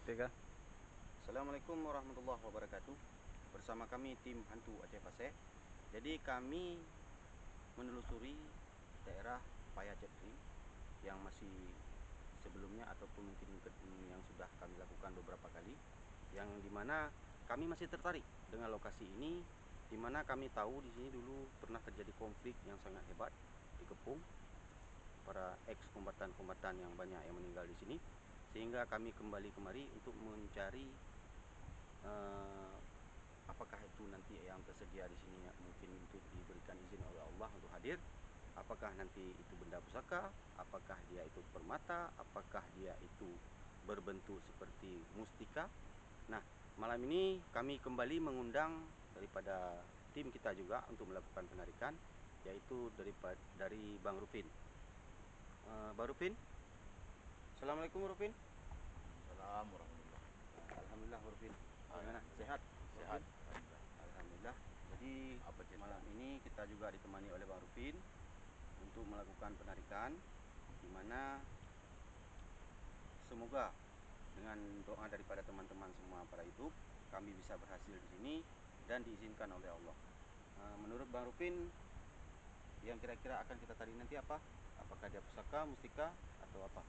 Tiga. Assalamualaikum warahmatullahi wabarakatuh. Bersama kami tim Hantu Aceh Paseh. Jadi kami menelusuri daerah Paya Cetri yang masih sebelumnya ataupun mungkin yang sudah kami lakukan beberapa kali, yang dimana kami masih tertarik dengan lokasi ini, dimana kami tahu di sini dulu pernah terjadi konflik yang sangat hebat di Kepung, para ex kombatan-kombatan yang banyak yang meninggal di sini, sehingga kami kembali kemari untuk mencari apakah itu nanti yang tersedia di sini mungkin untuk diberikan izin oleh Allah untuk hadir. Apakah nanti itu benda pusaka, apakah dia itu permata, apakah dia itu berbentuk seperti mustika. Nah, malam ini kami kembali mengundang daripada tim kita juga untuk melakukan penarikan, yaitu dari Bang Rufin. Bang Rufin, Assalamualaikum Rufin. Assalamualaikum warahmatullahi. Alhamdulillah Rufin. Bagaimana? Sehat? Sehat. Alhamdulillah. Jadi malam ini kita juga ditemani oleh Bang Rufin untuk melakukan penarikan, di mana semoga dengan doa daripada teman-teman semua para YouTube kami bisa berhasil di sini dan diizinkan oleh Allah. Menurut Bang Rufin, yang kira-kira akan kita tarik nanti apa? Apakah dia pusaka, mustika, atau apa?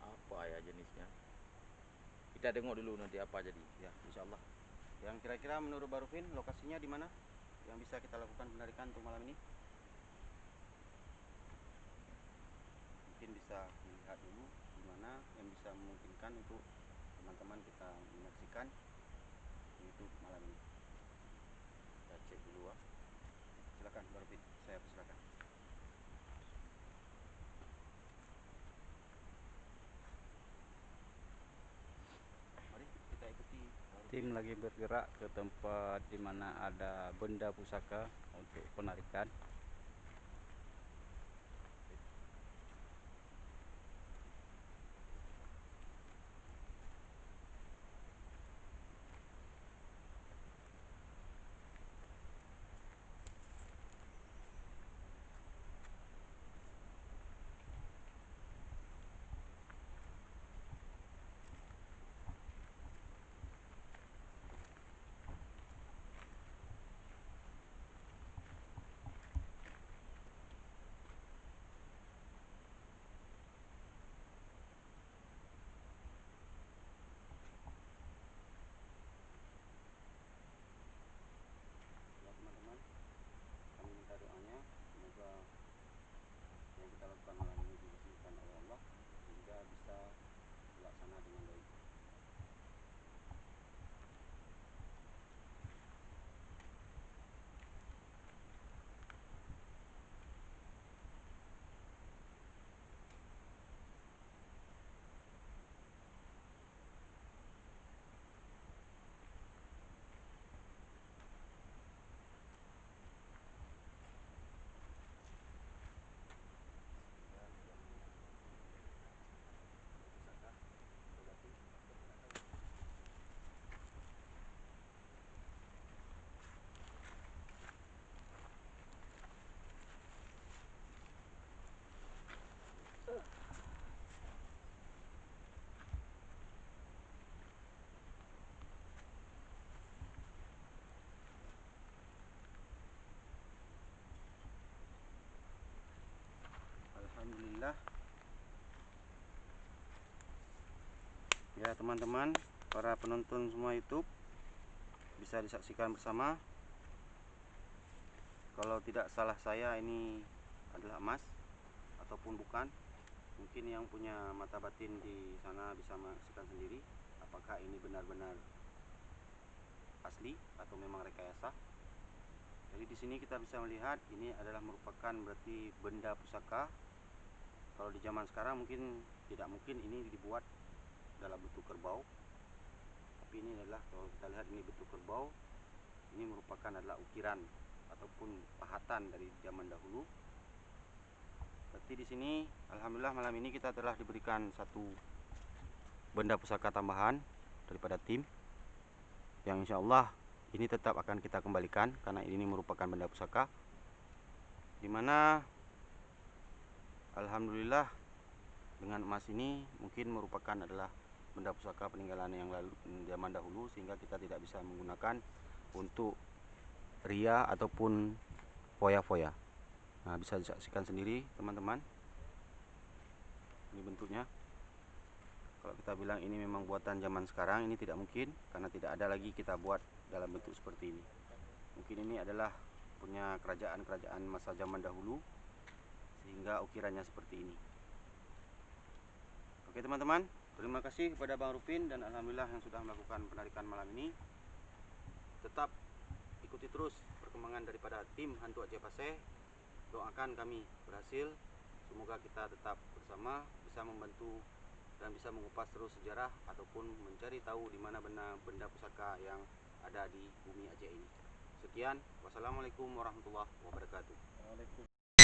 Apa ya jenisnya? Kita tengok dulu nanti apa jadi. Ya, insya Allah. Yang kira-kira menurut Bang Rufin lokasinya di mana yang bisa kita lakukan penarikan untuk malam ini? Mungkin bisa dilihat dulu di mana yang bisa memungkinkan untuk teman-teman kita menyaksikan YouTube malam ini. Kita cek dulu ah. Silakan Bang Rufin, saya persilakan. Mari kita ikuti Bang Rufin. Tim lagi bergerak ke tempat di mana ada benda pusaka untuk penarikan. Ya teman-teman, kami minta doanya semoga yang kita lakukan malam ini diizinkan oleh Allah sehingga bisa dilaksana dengan baik. Alhamdulillah. Ya teman-teman, para penonton semua YouTube bisa disaksikan bersama. Kalau tidak salah saya ini adalah emas ataupun bukan. Mungkin yang punya mata batin di sana bisa menyaksikan sendiri apakah ini benar-benar asli atau memang rekayasa. Jadi di sini kita bisa melihat ini adalah merupakan berarti benda pusaka. Kalau di zaman sekarang mungkin tidak mungkin ini dibuat dalam bentuk kerbau. Tapi ini adalah kalau kita lihat ini bentuk kerbau. Ini merupakan adalah ukiran ataupun pahatan dari zaman dahulu. Berarti di sini alhamdulillah malam ini kita telah diberikan satu benda pusaka tambahan daripada tim yang insya Allah ini tetap akan kita kembalikan karena ini merupakan benda pusaka, dimana alhamdulillah dengan emas ini mungkin merupakan adalah benda pusaka peninggalan yang lalu zaman dahulu, sehingga kita tidak bisa menggunakan untuk ria ataupun foya-foya. Nah, bisa disaksikan sendiri teman-teman, ini bentuknya. Kalau kita bilang ini memang buatan zaman sekarang, ini tidak mungkin, karena tidak ada lagi kita buat dalam bentuk seperti ini. Mungkin ini adalah punya kerajaan-kerajaan masa zaman dahulu, sehingga ukirannya seperti ini. Oke teman-teman, terima kasih kepada Bang Rupin dan alhamdulillah yang sudah melakukan penarikan malam ini. Tetap ikuti terus perkembangan daripada tim Hantu Aceh Paseh. Doakan kami berhasil. Semoga kita tetap bersama, bisa membantu dan bisa mengupas terus sejarah ataupun mencari tahu di mana benda pusaka yang ada di bumi Aceh ini. Sekian, wassalamualaikum warahmatullahi wabarakatuh.